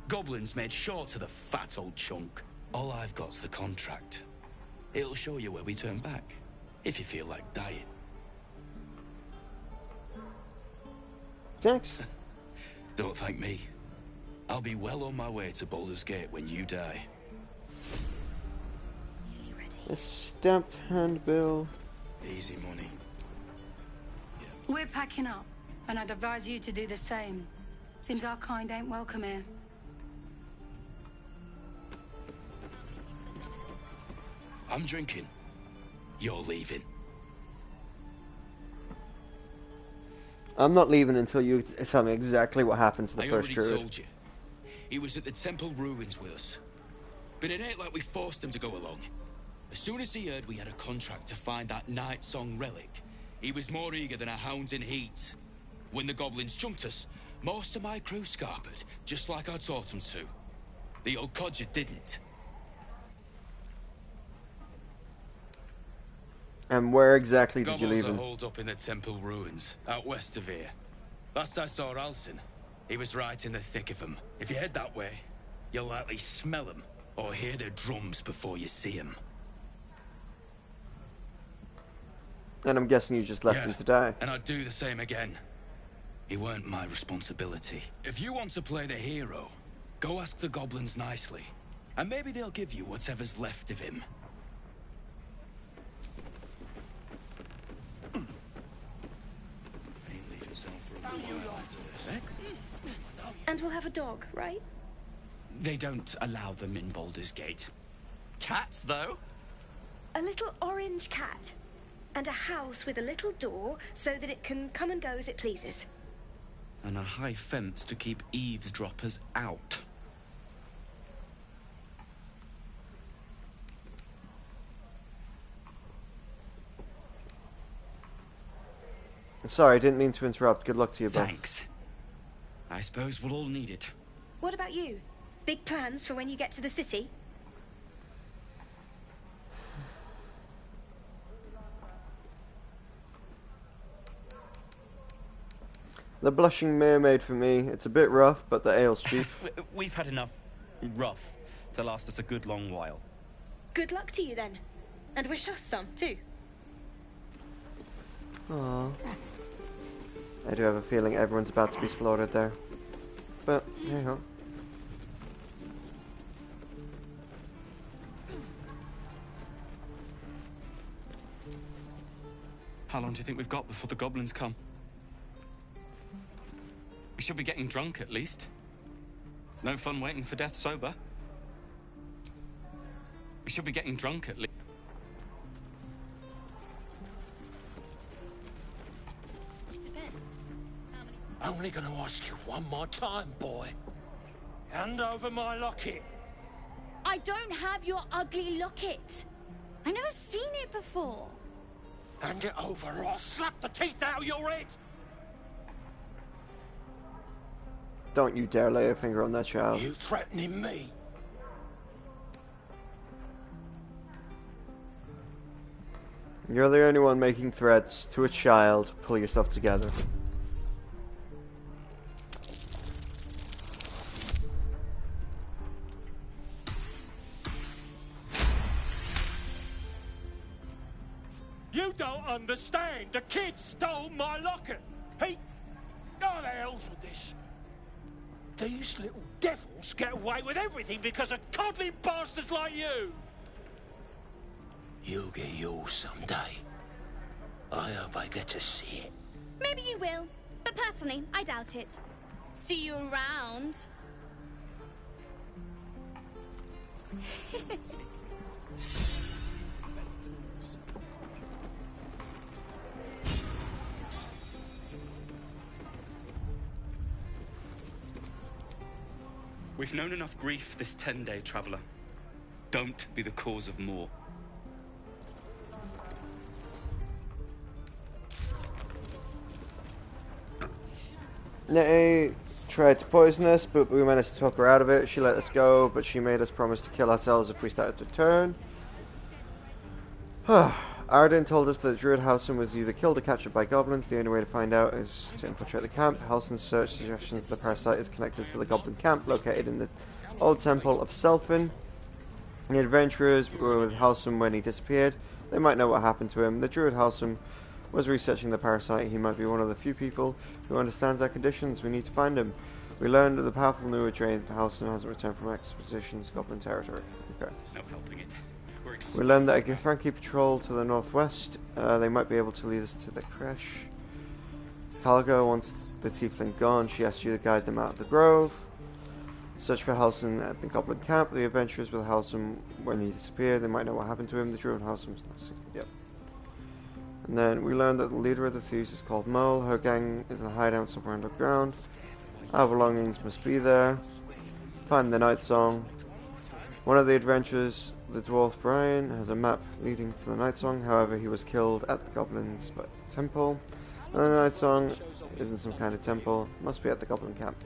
Goblins made sure to the fat old chunk. All I've got's the contract. It'll show you where we turn back, if you feel like dying. Thanks. Don't thank me. I'll be well on my way to Baldur's Gate when you die. A stamped handbill. Easy money. We're packing up, and I'd advise you to do the same. Seems our kind ain't welcome here. I'm drinking. You're leaving. I'm not leaving until you tell me exactly what happened to the first I druid. already told you. He was at the temple ruins with us. But it ain't like we forced him to go along. As soon as he heard we had a contract to find that Night Song relic, he was more eager than a hound in heat. When the goblins jumped us, most of my crew scarpered, just like I taught them to. The old codger didn't. And where exactly did you leave Goblins him? are holed up in the temple ruins, out west of here. Last I saw Alcin, he was right in the thick of them. If you head that way, you'll likely smell him, or hear their drums before you see him. And I'm guessing you just left him to die. And I'd do the same again. He weren't my responsibility. If you want to play the hero, go ask the goblins nicely. And maybe they'll give you whatever's left of him. Ain't leaving town for a while after this. And we'll have a dog, right? They don't allow them in Baldur's Gate. Cats, though? A little orange cat. And a house with a little door so that it can come and go as it pleases. And a high fence to keep eavesdroppers out. Sorry, I didn't mean to interrupt. Good luck to you both. Thanks. I suppose we'll all need it. What about you? Big plans for when you get to the city? The Blushing Mermaid for me. It's a bit rough, but the ale's cheap. We've had enough rough to last us a good long while. Good luck to you then. And wish us some, too. Aww. I do have a feeling everyone's about to be slaughtered there. But, hey ho. How long do you think we've got before the goblins come? We should be getting drunk, at least. It's no fun waiting for death sober. We should be getting drunk, at least. Only gonna ask you one more time, boy. Hand over my locket. I don't have your ugly locket. I've never seen it before. Hand it over or I'll slap the teeth out of your head. Don't you dare lay a finger on that child. You threatening me? You're the only one making threats to a child. Pull yourself together. You don't understand. The kid stole my locket. He... Oh, the hell's with this? These little devils get away with everything because of coddling bastards like you. You'll get yours someday. I hope I get to see it. Maybe you will, but personally, I doubt it. See you around. We've known enough grief this 10-day traveler. Don't be the cause of more. Nettie tried to poison us, but we managed to talk her out of it. She let us go, but she made us promise to kill ourselves if we started to turn. Arden told us that Druid Halsin was either killed or captured by goblins. The only way to find out is to infiltrate the camp. Halsin's search suggestions the parasite is connected to the goblin camp located in the old temple of Selfin. The adventurers were with Halsin when he disappeared. They might know what happened to him. The Druid Halsin was researching the parasite. He might be one of the few people who understands our conditions. We need to find him. We learned that the powerful new trained Halsin hasn't returned from expeditions to Goblin territory. Okay. No helping it. We learned that a Githranki patrol to the northwest. They might be able to lead us to the creche. Calgo wants the tiefling gone. She asked you to guide them out of the grove. Search for Halsin at the Goblin camp. The adventurers with Halsin when he disappeared. They might know what happened to him. The Druid Halsin was not seen. Yep. And then we learned that the leader of the thieves is called Mole. Her gang is in a hideout somewhere underground. Our belongings must be there. Find the night song. One of the adventurers, the dwarf Brian, has a map leading to the night song. However, he was killed at the goblins' temple. And the night song isn't some kind of temple. Must be at the goblin camp.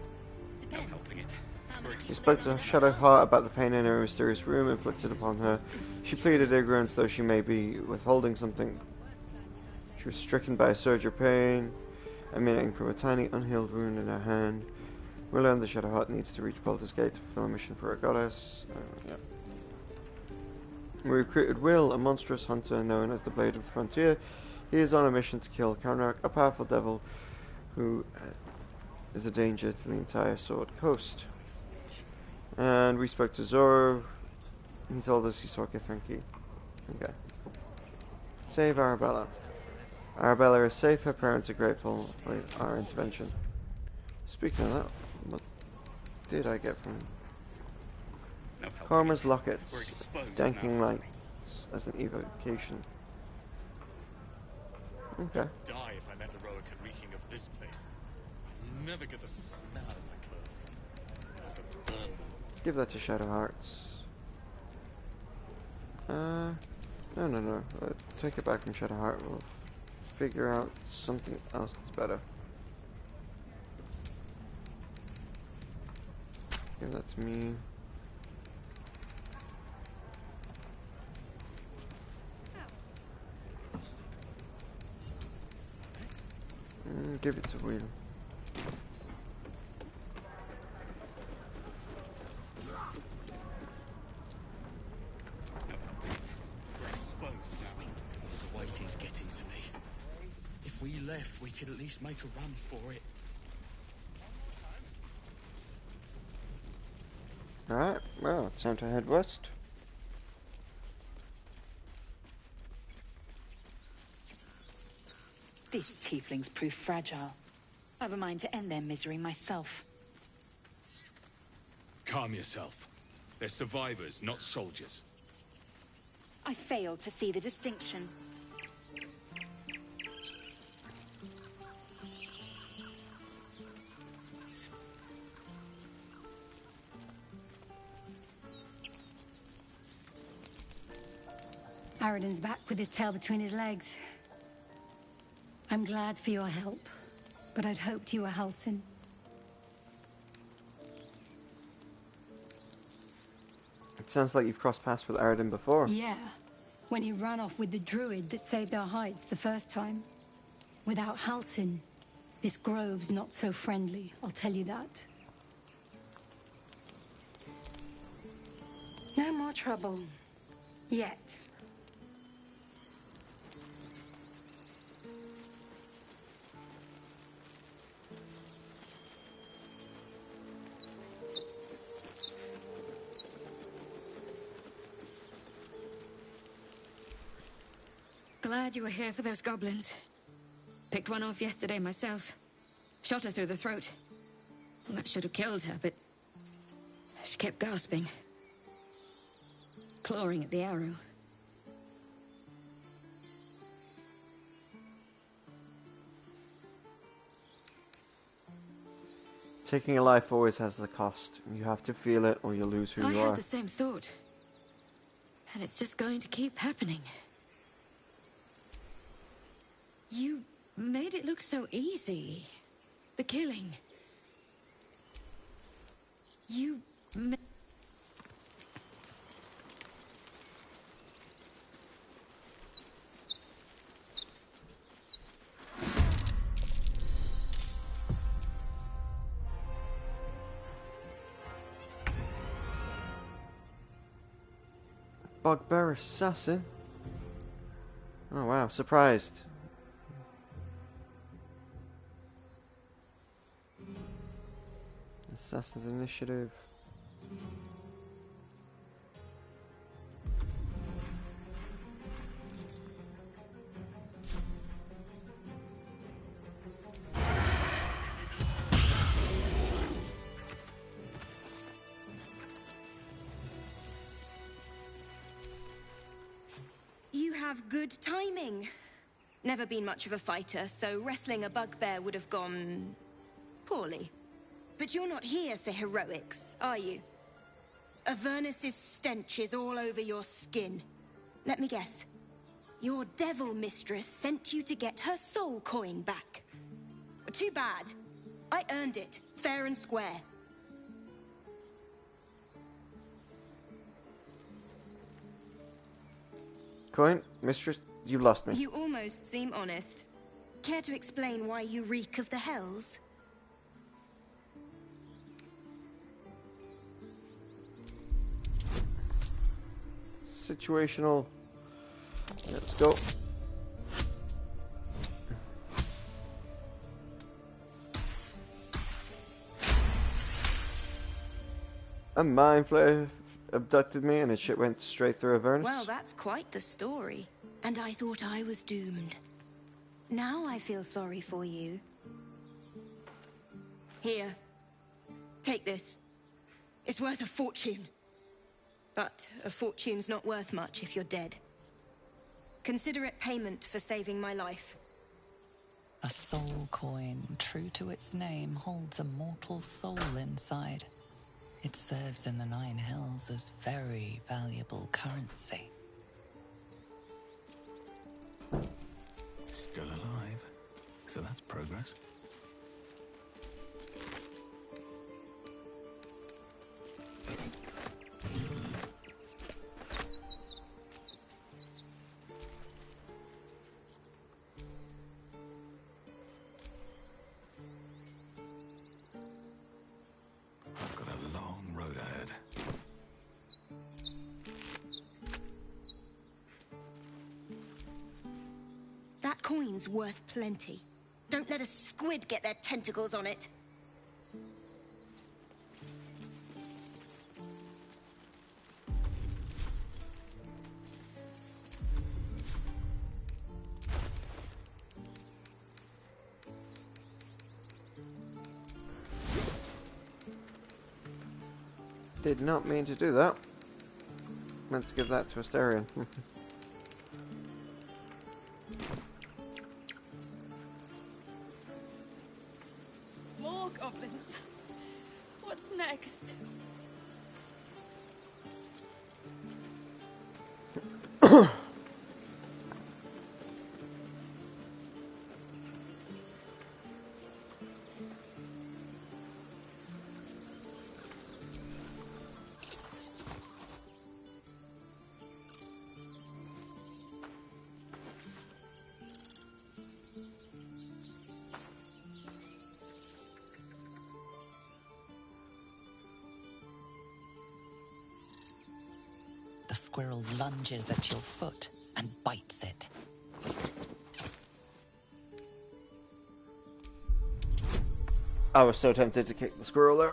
We spoke to Shadowheart about the pain in her mysterious room inflicted upon her. She pleaded ignorance, though she may be withholding something. She was stricken by a surge of pain, emanating from a tiny unhealed wound in her hand. We learned the Shadowheart needs to reach Baldur's Gate to fulfill a mission for a goddess. Yep. We recruited Will, a monstrous hunter known as the Blade of the Frontier. He is on a mission to kill Kanrak, a powerful devil who is a danger to the entire Sword Coast. And we spoke to Zoro. He told us he saw Githranki. Okay. Save Arabella. Arabella is safe. Her parents are grateful for our intervention. Speaking of that, what did I get from him? Karma's lockets, danking lights as an evocation. Okay. Die if I met a Roic and reeking of this place. I'll never get the smell out of my clothes. I'll have to burn them. Give that to Shadowhearts. No. Take it back from Shadowheart. We'll figure out something else that's better. Give that to me. Give it to Will. We're exposed now. The waiting's getting to me. If we left, we could at least make a run for it. Alright, well, it's time to head west. These tieflings prove fragile. I've a mind to end their misery myself. Calm yourself. They're survivors, not soldiers. I fail to see the distinction. Aradin's back with his tail between his legs. I'm glad for your help, but I'd hoped you were Halsin. It sounds like you've crossed paths with Aradin before. Yeah, when he ran off with the druid that saved our hides the first time. Without Halsin, this grove's not so friendly, I'll tell you that. No more trouble. Yet. glad you were here for those goblins. Picked one off yesterday myself. Shot her through the throat. Well, that should have killed her, but she kept gasping. Clawing at the arrow. Taking a life always has a cost. You have to feel it or you lose who I you had are. the same thought. And it's just going to keep happening. You made it look so easy. The killing. You Bugbear assassin? Oh wow, surprised. Assassin's initiative. You have good timing. Never been much of a fighter, so wrestling a bugbear would have gone poorly. But you're not here for heroics, are you? Avernus's stench is all over your skin. Let me guess. Your devil mistress sent you to get her soul coin back. Too bad. I earned it, fair and square. Coin, mistress, you lost me. You almost seem honest. Care to explain why you reek of the hells? Situational. Let's go. A mind flayer abducted me and it shit went straight through Avernus. Well, that's quite the story. And I thought I was doomed. Now I feel sorry for you. Here. Take this. It's worth a fortune. But a fortune's not worth much if you're dead. Consider it payment for saving my life. A soul coin, true to its name, holds a mortal soul inside. It serves in the Nine Hells as very valuable currency. Still alive, so that's progress. I've got a long road ahead. That coin's worth plenty. Don't let a squid get their tentacles on it. Did not mean to do that. Meant to give that to Asterion. More goblins. What's next? The squirrel lunges at your foot and bites it. I was so tempted to kick the squirrel there.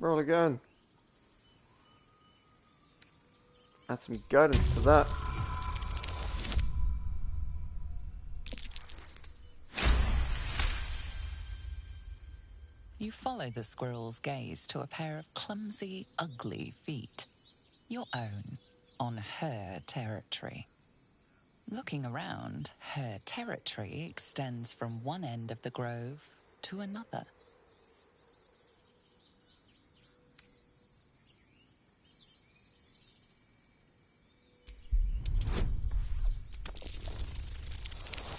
Roll again. Add some guidance to that. You follow the squirrel's gaze to a pair of clumsy, ugly feet. Your own, on her territory. Looking around, her territory extends from one end of the grove to another.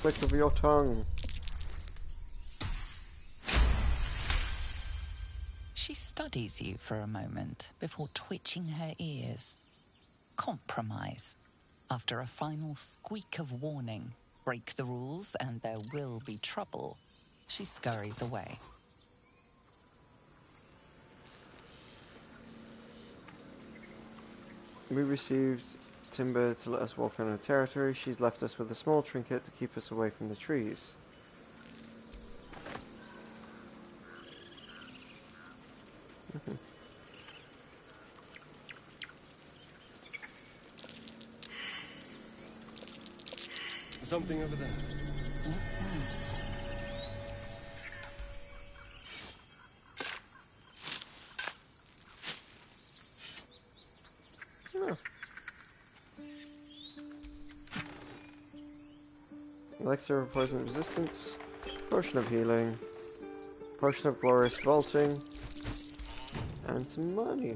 Click of your tongue. She studies you for a moment before twitching her ears. Compromise. After a final squeak of warning, break the rules and there will be trouble, she scurries away. We received timber to let us walk on her territory. She's left us with a small trinket to keep us away from the trees. Something over there. What's that? Oh. Elixir of poison resistance, potion of healing, potion of glorious vaulting, and some money.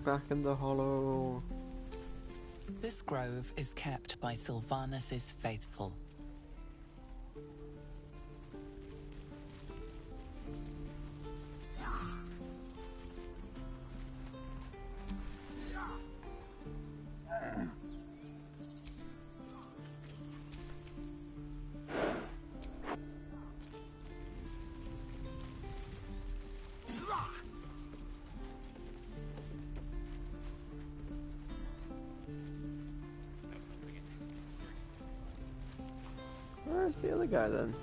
Back in the hollow. This grove is kept by Sylvanus' faithful. Where's the other guy then?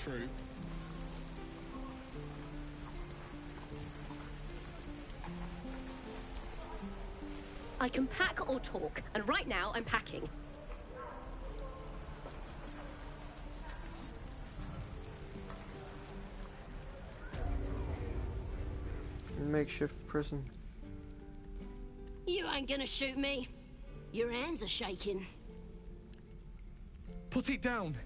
True. I can pack or talk, and right now I'm packing. Makeshift prison. You ain't gonna shoot me. Your hands are shaking. Put it down.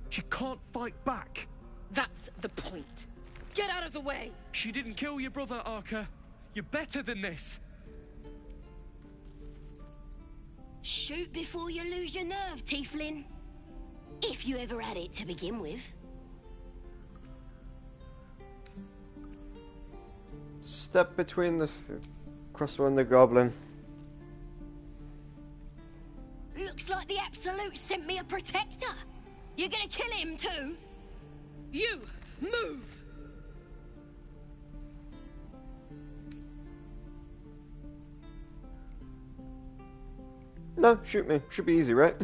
She can't fight back. That's the point. Get out of the way! She didn't kill your brother, Arca. You're better than this. Shoot before you lose your nerve, Tiefling. If you ever had it to begin with. Step between the crossbow and the goblin. Looks like the Absolute sent me a protector. You're gonna kill him too? You move! No, shoot me. Should be easy, right?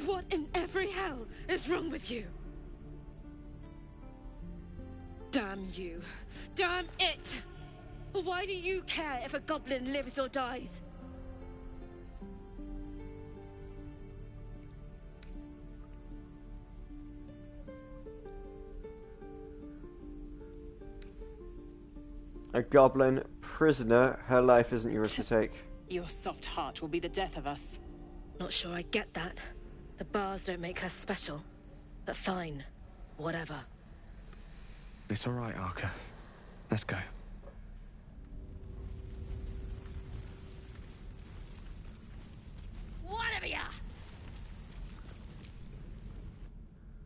What in every hell is wrong with you? Damn you. Damn it! Why do you care if a goblin lives or dies? A goblin prisoner. Her life isn't yours to take. Your soft heart will be the death of us. Not sure I get that. The bars don't make her special. But fine. Whatever. It's all right, Arca. Let's go. Whatever ya!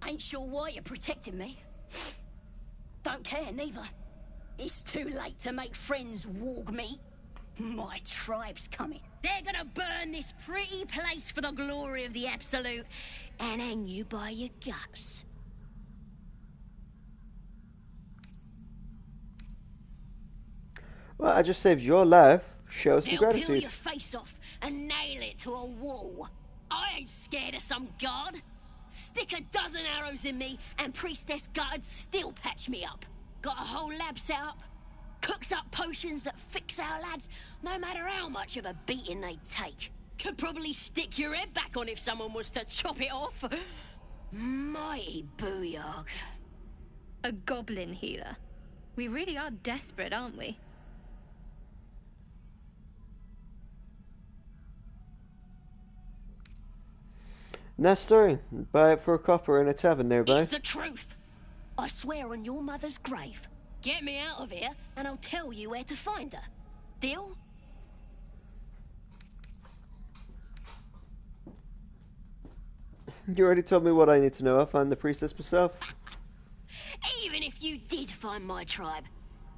Ain't sure why you're protecting me. Don't care, neither. It's too late to make friends, warg meat. My tribe's coming. They're gonna burn this pretty place for the glory of the Absolute and hang you by your guts. Well, I just saved your life. Show some They'll peel gratitude. your face off and nail it to a wall. I ain't scared of some god. Stick a dozen arrows in me and Priestess Gut'd still patch me up. Got a whole lab set up. Cooks up potions that fix our lads, no matter how much of a beating they take. Could probably stick your head back on if someone was to chop it off. Mighty booyog. A goblin healer. We really are desperate, aren't we? Nice story. Buy it for a copper in a tavern nearby. It's the truth. I swear on your mother's grave. Get me out of here, and I'll tell you where to find her. Deal? You already told me what I need to know. I'll find the priestess myself. Even if you did find my tribe,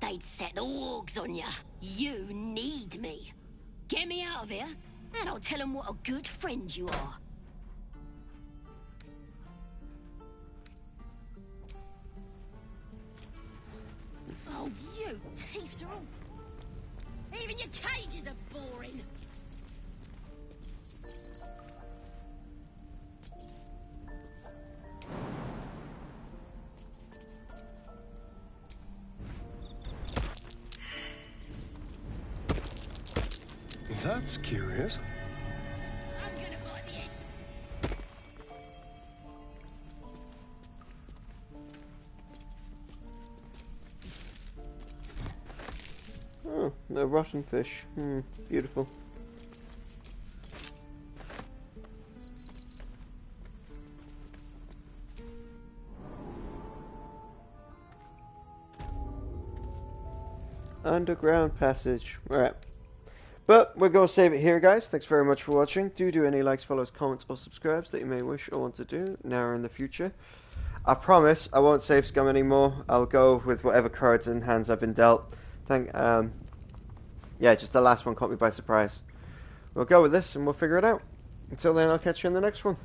they'd set the wargs on you. You need me. Get me out of here, and I'll tell them what a good friend you are. Oh, you thieves are all... Even your cages are boring. That's curious. I'm gonna bite the end. Oh, a rotten fish. Beautiful. Underground passage. Alright. But we're going to save it here, guys. Thanks very much for watching. Do any likes, follows, comments, or subscribes that you may wish or want to do now or in the future. I promise I won't save scum anymore. I'll go with whatever cards and hands I've been dealt. Yeah, just the last one caught me by surprise. We'll go with this and we'll figure it out. Until then, I'll catch you in the next one.